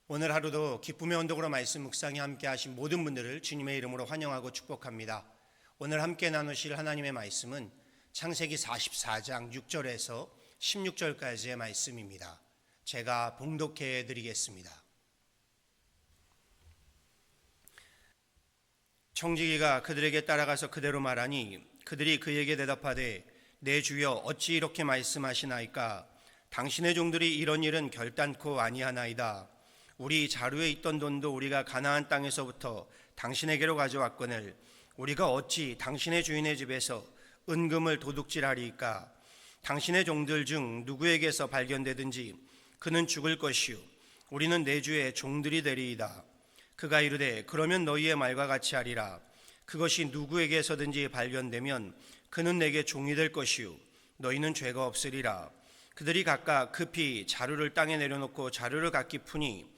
오늘 하루도 기쁨의 언덕으로 말씀 묵상에 함께 하신 모든 분들을 주님의 이름으로 환영하고 축복합니다. 오늘 함께 나누실 하나님의 말씀은 창세기 44장 6절에서 16절까지의 말씀입니다. 제가 봉독해 드리겠습니다. 청지기가 그들에게 따라가서 그대로 말하니 그들이 그에게 대답하되 내 주여 어찌 이렇게 말씀하시나이까? 당신의 종들이 이런 일은 결단코 아니하나이다. 우리 자루에 있던 돈도 우리가 가나안 땅에서부터 당신에게로 가져왔거늘 우리가 어찌 당신의 주인의 집에서 은금을 도둑질하리이까? 당신의 종들 중 누구에게서 발견되든지 그는 죽을 것이요 우리는 내 주의 종들이 되리이다. 그가 이르되 그러면 너희의 말과 같이 하리라. 그것이 누구에게서든지 발견되면 그는 내게 종이 될 것이요 너희는 죄가 없으리라. 그들이 각각 급히 자루를 땅에 내려놓고 자루를 각기 푸니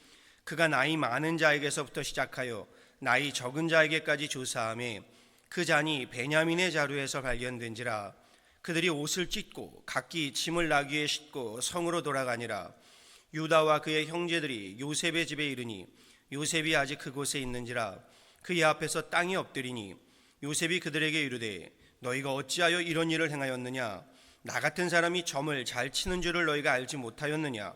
그가 나이 많은 자에게서부터 시작하여 나이 적은 자에게까지 조사하며 그 잔이 베냐민의 자루에서 발견된지라. 그들이 옷을 찢고 각기 짐을 나귀에 싣고 성으로 돌아가니라. 유다와 그의 형제들이 요셉의 집에 이르니 요셉이 아직 그곳에 있는지라. 그의 앞에서 땅이 엎드리니 요셉이 그들에게 이르되 너희가 어찌하여 이런 일을 행하였느냐? 나 같은 사람이 점을 잘 치는 줄을 너희가 알지 못하였느냐?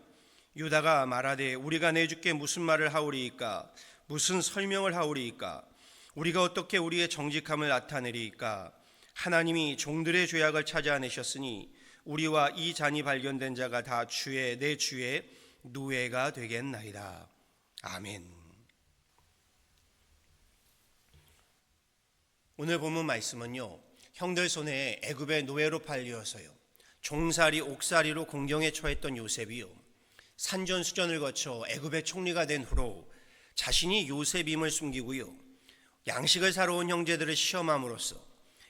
유다가 말하되 우리가 내 주께 무슨 말을 하오리이까? 무슨 설명을 하오리이까? 우리가 어떻게 우리의 정직함을 나타내리이까? 하나님이 종들의 죄악을 찾아내셨으니 우리와 이 잔이 발견된 자가 다 내 주의 노예가 되겠나이다. 아멘. 오늘 본문 말씀은요, 형들 손에 애굽의 노예로 팔려서요 종살이 옥살이로 공경에 처했던 요셉이요 산전수전을 거쳐 애굽의 총리가 된 후로 자신이 요셉임을 숨기고요 양식을 사러 온 형제들을 시험함으로써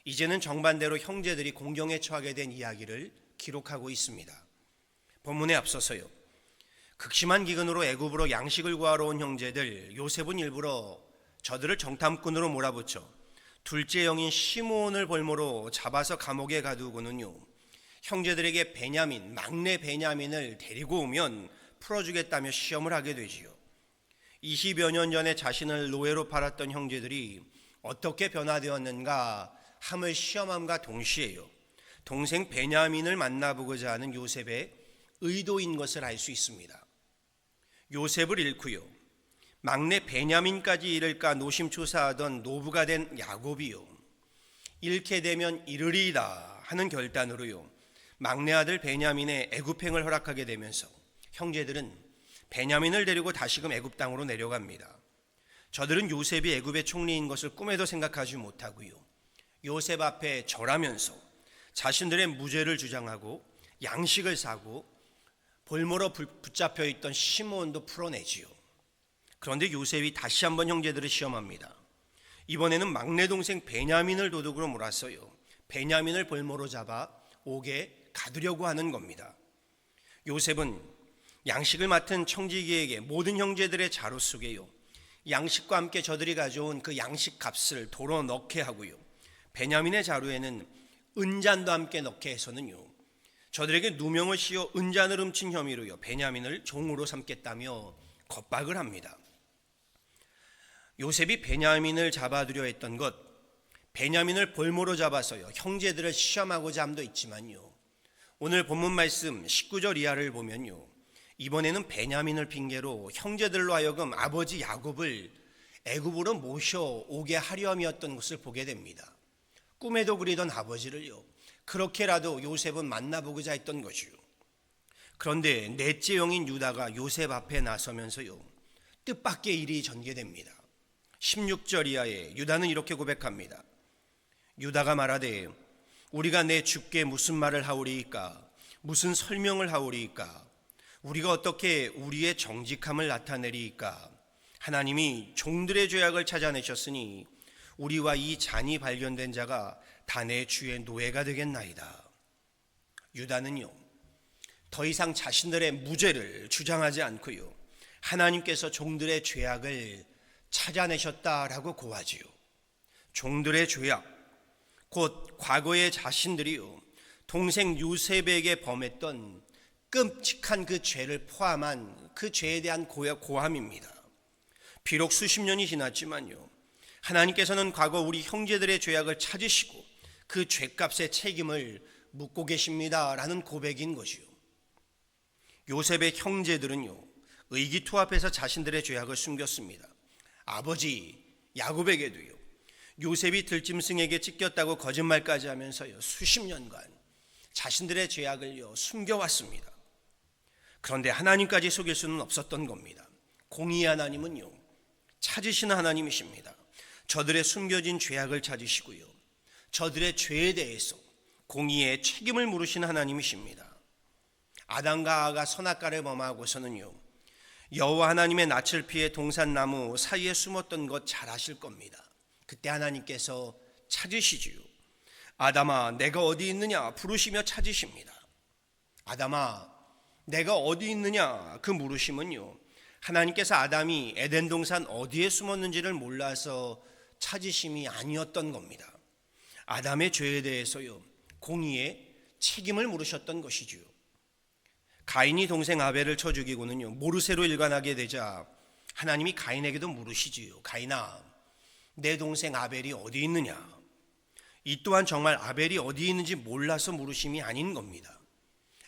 이제는 정반대로 형제들이 공경에 처하게 된 이야기를 기록하고 있습니다. 본문에 앞서서요 극심한 기근으로 애굽으로 양식을 구하러 온 형제들 요셉은 일부러 저들을 정탐꾼으로 몰아붙여 둘째 형인 시므온을 볼모로 잡아서 감옥에 가두고는요 형제들에게 막내 베냐민을 데리고 오면 풀어주겠다며 시험을 하게 되지요. 20여 년 전에 자신을 노예로 팔았던 형제들이 어떻게 변화되었는가 함을 시험함과 동시에요 동생 베냐민을 만나보고자 하는 요셉의 의도인 것을 알 수 있습니다. 요셉을 잃고요 막내 베냐민까지 잃을까 노심초사하던 노부가 된 야곱이요 잃게 되면 잃으리이다 하는 결단으로요 막내 아들 베냐민의 애굽행을 허락하게 되면서 형제들은 베냐민을 데리고 다시금 애굽 땅으로 내려갑니다. 저들은 요셉이 애굽의 총리인 것을 꿈에도 생각하지 못하고요 요셉 앞에 절하면서 자신들의 무죄를 주장하고 양식을 사고 볼모로 붙잡혀 있던 시므온도 풀어내지요. 그런데 요셉이 다시 한번 형제들을 시험합니다. 이번에는 막내 동생 베냐민을 도둑으로 몰았어요 베냐민을 볼모로 잡아 옥에 가두려고 하는 겁니다. 요셉은 양식을 맡은 청지기에게 모든 형제들의 자루 속에요 양식과 함께 저들이 가져온 그 양식 값을 도로 넣게 하고요 베냐민의 자루에는 은잔도 함께 넣게 해서는요 저들에게 누명을 씌워 은잔을 훔친 혐의로요 베냐민을 종으로 삼겠다며 겁박을 합니다. 요셉이 베냐민을 잡아두려 했던 것 베냐민을 볼모로 잡아서요 형제들을 시험하고자 함도 있지만요 오늘 본문 말씀 19절 이하를 보면요 이번에는 베냐민을 핑계로 형제들로 하여금 아버지 야곱을 애굽으로 모셔오게 하려 함이었던 것을 보게 됩니다. 꿈에도 그리던 아버지를요 그렇게라도 요셉은 만나보고자 했던 것이요 그런데 넷째 형인 유다가 요셉 앞에 나서면서요 뜻밖의 일이 전개됩니다. 16절 이하에 유다는 이렇게 고백합니다. 유다가 말하되 우리가 내 주께 무슨 말을 하오리이까? 무슨 설명을 하오리이까? 우리가 어떻게 우리의 정직함을 나타내리이까? 하나님이 종들의 죄악을 찾아내셨으니 우리와 이 잔이 발견된 자가 다 내 주의 노예가 되겠나이다. 유다는요 더 이상 자신들의 무죄를 주장하지 않고요 하나님께서 종들의 죄악을 찾아내셨다라고 고하지요. 종들의 죄악 곧 과거의 자신들이요 동생 요셉에게 범했던 끔찍한 그 죄를 포함한 그 죄에 대한 고함입니다. 비록 수십 년이 지났지만요, 하나님께서는 과거 우리 형제들의 죄악을 찾으시고 그 죄값의 책임을 묻고 계십니다라는 고백인 것이요. 요셉의 형제들은요, 의기투합해서 자신들의 죄악을 숨겼습니다. 아버지 야곱에게도요, 요셉이 들짐승에게 찢겼다고 거짓말까지 하면서요, 수십 년간 자신들의 죄악을요 숨겨왔습니다. 그런데 하나님까지 속일 수는 없었던 겁니다. 공의의 하나님은요, 찾으시는 하나님이십니다. 저들의 숨겨진 죄악을 찾으시고요, 저들의 죄에 대해서 공의의 책임을 물으시는 하나님이십니다. 아담과 하와가 선악과를 범하고서는요, 여호와 하나님의 낯을 피해 동산나무 사이에 숨었던 것 잘 아실 겁니다. 그때 하나님께서 찾으시지요. 아담아 내가 어디 있느냐 부르시며 찾으십니다. 아담아 내가 어디 있느냐 그 물으심은요, 하나님께서 아담이 에덴 동산 어디에 숨었는지를 몰라서 찾으심이 아니었던 겁니다. 아담의 죄에 대해서요, 공의의 책임을 물으셨던 것이지요. 가인이 동생 아벨을 쳐 죽이고는요, 모르쇠로 일관하게 되자 하나님이 가인에게도 물으시지요. 가인아 내 동생 아벨이 어디 있느냐. 이 또한 정말 아벨이 어디 있는지 몰라서 물으심이 아닌 겁니다.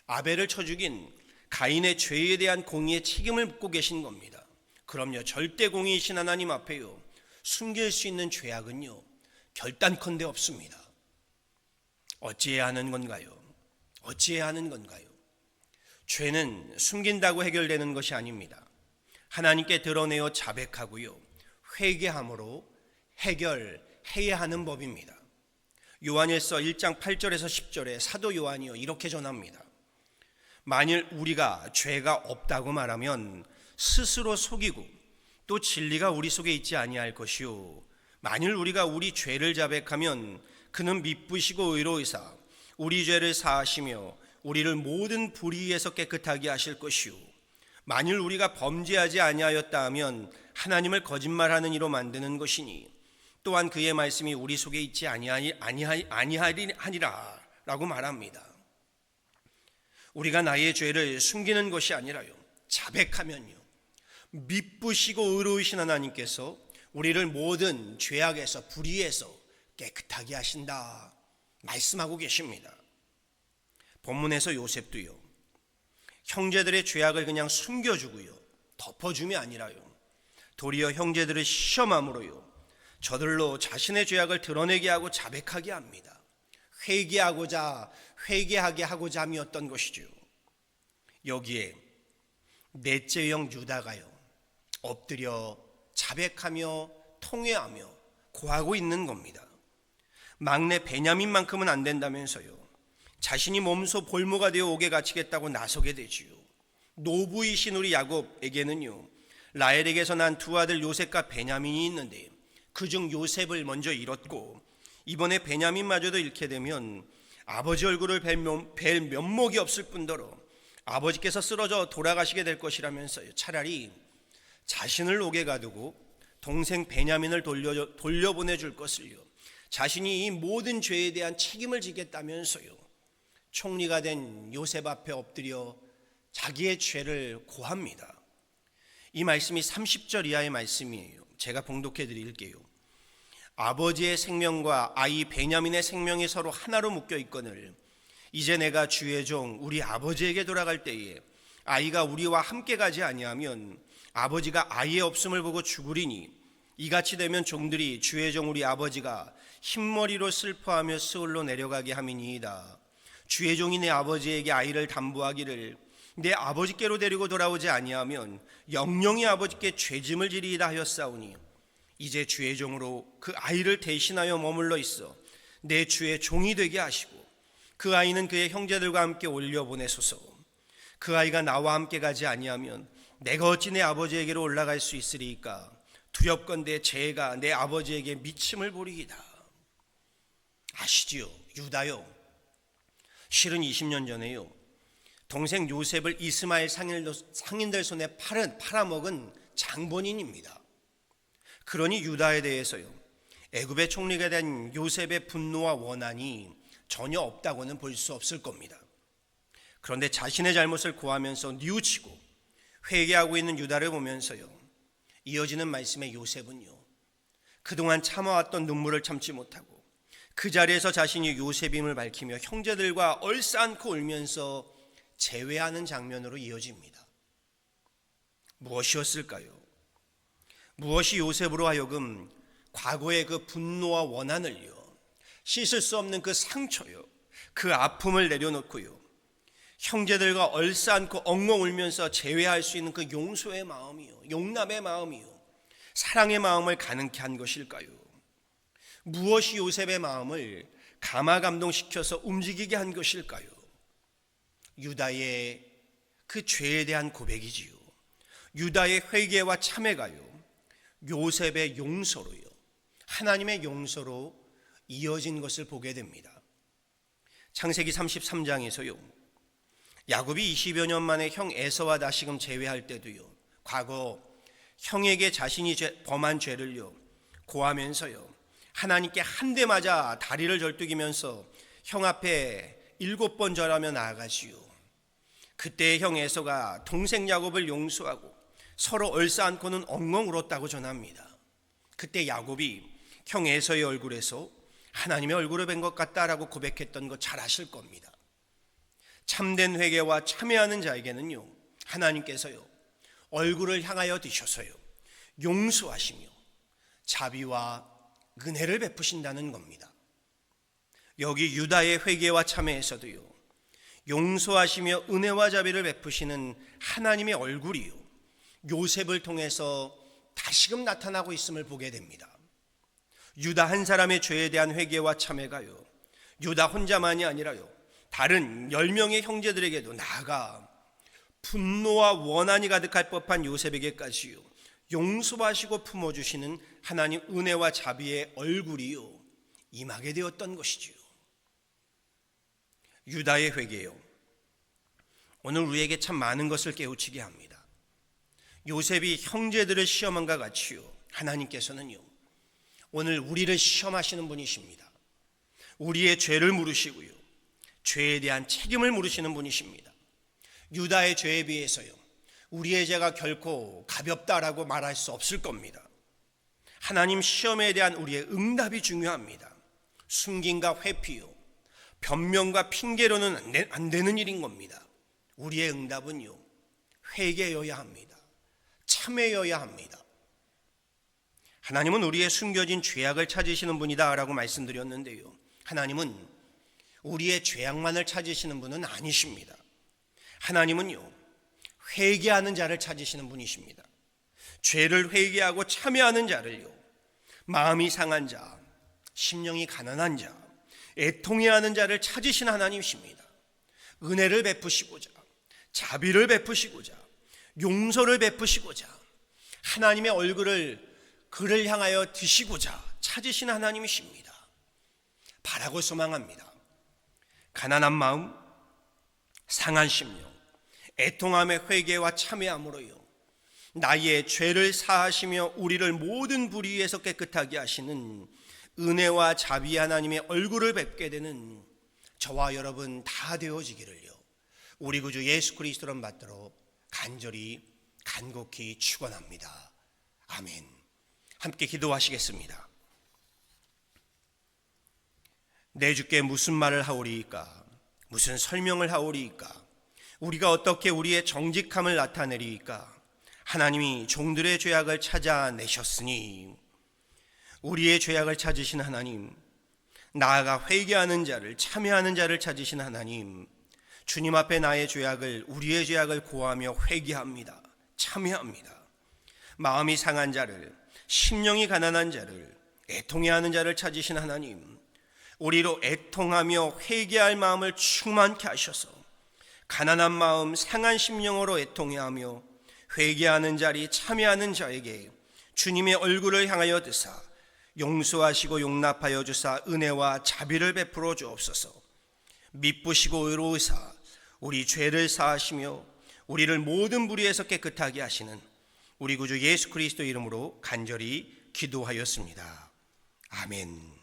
아벨을 쳐 죽인 가인의 죄에 대한 공의의 책임을 묻고 계신 겁니다. 그럼요, 절대 공의이신 하나님 앞에요, 숨길 수 있는 죄악은요 결단컨대 없습니다. 어찌해야 하는 건가요? 어찌해야 하는 건가요? 죄는 숨긴다고 해결되는 것이 아닙니다. 하나님께 드러내어 자백하고요, 회개함으로 해결해야 하는 법입니다. 요한일서 1장 8절에서 10절에 사도 요한이요 이렇게 전합니다. 만일 우리가 죄가 없다고 말하면 스스로 속이고 또 진리가 우리 속에 있지 아니할 것이요, 만일 우리가 우리 죄를 자백하면 그는 미쁘시고 의로우사 우리 죄를 사하시며 우리를 모든 불의에서 깨끗하게 하실 것이요, 만일 우리가 범죄하지 아니하였다 하면 하나님을 거짓말하는 이로 만드는 것이니 또한 그의 말씀이 우리 속에 있지 아니하리라 라고 말합니다. 우리가 나의 죄를 숨기는 것이 아니라요, 자백하면요, 미쁘시고 의로우신 하나님께서 우리를 모든 죄악에서 불의에서 깨끗하게 하신다 말씀하고 계십니다. 본문에서 요셉도요, 형제들의 죄악을 그냥 숨겨주고요, 덮어줌이 아니라요, 도리어 형제들을 시험함으로요, 저들로 자신의 죄악을 드러내게 하고 자백하게 합니다. 회개하게 하고자 함이었던 것이죠. 여기에 넷째 형 유다가요, 엎드려 자백하며 통회하며 고하고 있는 겁니다. 막내 베냐민만큼은 안 된다면서요, 자신이 몸소 볼모가 되어 옥에 갇히겠다고 나서게 되지요. 노부이신 우리 야곱에게는요, 라헬에게서 난 두 아들 요셉과 베냐민이 있는데 그중 요셉을 먼저 잃었고 이번에 베냐민마저도 잃게 되면 아버지 얼굴을 뵐 면목이 없을 뿐더러 아버지께서 쓰러져 돌아가시게 될 것이라면서요, 차라리 자신을 옥에 가두고 동생 베냐민을 돌려보내줄 것을요, 자신이 이 모든 죄에 대한 책임을 지겠다면서요, 총리가 된 요셉 앞에 엎드려 자기의 죄를 고합니다. 이 말씀이 30절 이하의 말씀이에요. 제가 봉독해 드릴게요. 아버지의 생명과 아이 베냐민의 생명이 서로 하나로 묶여 있거늘 이제 내가 주의 종 우리 아버지에게 돌아갈 때에 아이가 우리와 함께 가지 아니하면 아버지가 아이의 없음을 보고 죽으리니 이같이 되면 종들이 주의 종 우리 아버지가 흰머리로 슬퍼하며 스올로 내려가게 함이니이다. 주의 종이 내 아버지에게 아이를 담보하기를 내 아버지께로 데리고 돌아오지 아니하면 영영이 아버지께 죄짐을 지리이다 하였사오니 이제 주의 종으로 그 아이를 대신하여 머물러 있어 내 주의 종이 되게 하시고 그 아이는 그의 형제들과 함께 올려보내소서. 그 아이가 나와 함께 가지 아니하면 내가 어찌 내 아버지에게로 올라갈 수 있으리이까. 두렵건대 죄가 내 아버지에게 미침을 보리이다. 아시지요? 유다요, 실은 20년 전에요, 동생 요셉을 이스마엘 상인들 손에 팔아먹은 장본인입니다. 그러니 유다에 대해서요, 애굽의 총리가 된 요셉의 분노와 원한이 전혀 없다고는 볼 수 없을 겁니다. 그런데 자신의 잘못을 고하면서 뉘우치고 회개하고 있는 유다를 보면서요, 이어지는 말씀의 요셉은요, 그동안 참아왔던 눈물을 참지 못하고 그 자리에서 자신이 요셉임을 밝히며 형제들과 얼싸안고 울면서 재회하는 장면으로 이어집니다. 무엇이었을까요? 무엇이 요셉으로 하여금 과거의 그 분노와 원한을요, 씻을 수 없는 그 상처요, 그 아픔을 내려놓고요, 형제들과 얼싸안고 엉엉 울면서 재회할 수 있는 그 용서의 마음이요, 용납의 마음이요, 사랑의 마음을 가능케 한 것일까요? 무엇이 요셉의 마음을 감화감동시켜서 움직이게 한 것일까요? 유다의 그 죄에 대한 고백이지요. 유다의 회개와 참회가요, 요셉의 용서로요, 하나님의 용서로 이어진 것을 보게 됩니다. 창세기 33장에서요, 야곱이 20여 년 만에 형 에서와 다시금 재회할 때도요, 과거 형에게 자신이 범한 죄를요 고하면서요, 하나님께 한 대 맞아 다리를 절뚝이면서 형 앞에 7번 절하며 나아가시오. 그때 형 에서가 동생 야곱을 용서하고 서로 얼싸안고는 엉엉 울었다고 전합니다. 그때 야곱이 형 에서의 얼굴에서 하나님의 얼굴을 뵌 것 같다라고 고백했던 거 잘 아실 겁니다. 참된 회개와 참회하는 자에게는요, 하나님께서요 얼굴을 향하여 드셔서요 용서하시며 자비와 은혜를 베푸신다는 겁니다. 여기 유다의 회개와 참회에서도요, 용서하시며 은혜와 자비를 베푸시는 하나님의 얼굴이요, 요셉을 통해서 다시금 나타나고 있음을 보게 됩니다. 유다 한 사람의 죄에 대한 회개와 참회가요, 유다 혼자만이 아니라요, 다른 10명의 형제들에게도 나아가 분노와 원한이 가득할 법한 요셉에게까지요 용서하시고 품어주시는 하나님 은혜와 자비의 얼굴이요 임하게 되었던 것이지요. 유다의 회개요, 오늘 우리에게 참 많은 것을 깨우치게 합니다. 요셉이 형제들을 시험한과 같이요, 하나님께서는요 오늘 우리를 시험하시는 분이십니다. 우리의 죄를 물으시고요, 죄에 대한 책임을 물으시는 분이십니다. 유다의 죄에 비해서요 우리의 죄가 결코 가볍다라고 말할 수 없을 겁니다. 하나님 시험에 대한 우리의 응답이 중요합니다. 숨김과 회피요, 변명과 핑계로는 안 되는 일인 겁니다. 우리의 응답은요 회개여야 합니다. 참회여야 합니다. 하나님은 우리의 숨겨진 죄악을 찾으시는 분이다 라고 말씀드렸는데요, 하나님은 우리의 죄악만을 찾으시는 분은 아니십니다. 하나님은요 회개하는 자를 찾으시는 분이십니다. 죄를 회개하고 참회하는 자를요, 마음이 상한 자, 심령이 가난한 자, 애통해하는 자를 찾으신 하나님이십니다. 은혜를 베푸시고자, 자비를 베푸시고자, 용서를 베푸시고자, 하나님의 얼굴을 그를 향하여 드시고자 찾으신 하나님이십니다. 바라고 소망합니다. 가난한 마음, 상한 심령, 애통함의 회개와 참회함으로요 나의 죄를 사하시며 우리를 모든 불의에서 깨끗하게 하시는 은혜와 자비 하나님의 얼굴을 뵙게 되는 저와 여러분 다 되어지기를요 우리 구주 예수 그리스도를 받도록 간절히 간곡히 축원합니다. 아멘. 함께 기도하시겠습니다. 내 주께 무슨 말을 하오리이까? 무슨 설명을 하오리이까? 우리가 어떻게 우리의 정직함을 나타내리이까? 하나님이 종들의 죄악을 찾아내셨으니 우리의 죄악을 찾으신 하나님, 나아가 회개하는 자를, 참회하는 자를 찾으신 하나님, 주님 앞에 나의 죄악을, 우리의 죄악을 고하며 회개합니다. 참회합니다. 마음이 상한 자를, 심령이 가난한 자를, 애통해하는 자를 찾으신 하나님, 우리로 애통하며 회개할 마음을 충만케 하셔서 가난한 마음, 상한 심령으로 애통해하며 회개하는 자리, 참회하는 자에게 주님의 얼굴을 향하여 드사 용서하시고 용납하여 주사 은혜와 자비를 베풀어 주옵소서. 미쁘시고 의로우사 우리 죄를 사하시며 우리를 모든 불의에서 깨끗하게 하시는 우리 구주 예수 그리스도 이름으로 간절히 기도하였습니다. 아멘.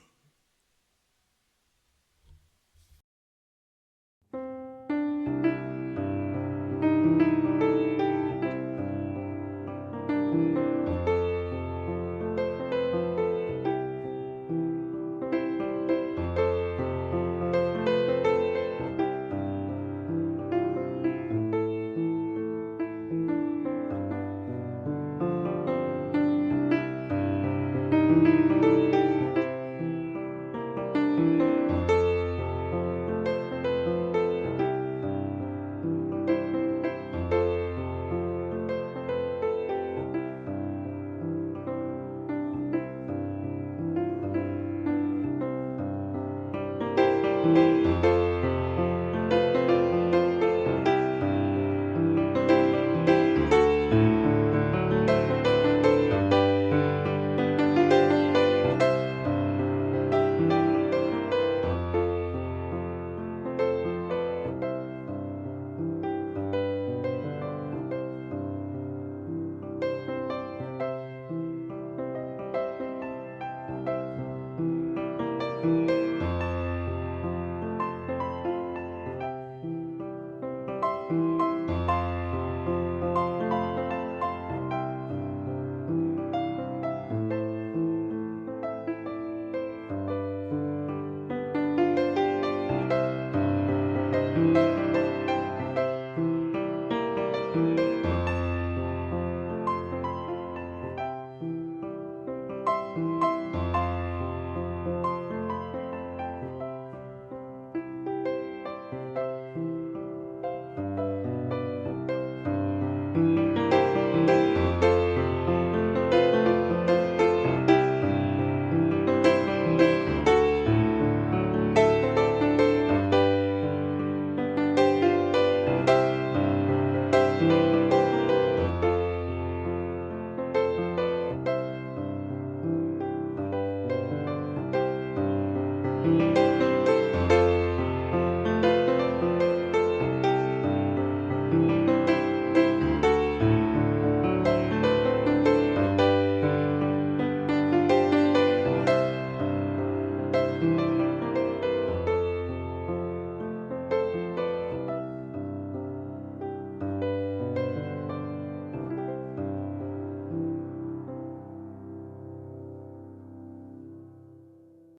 아멘.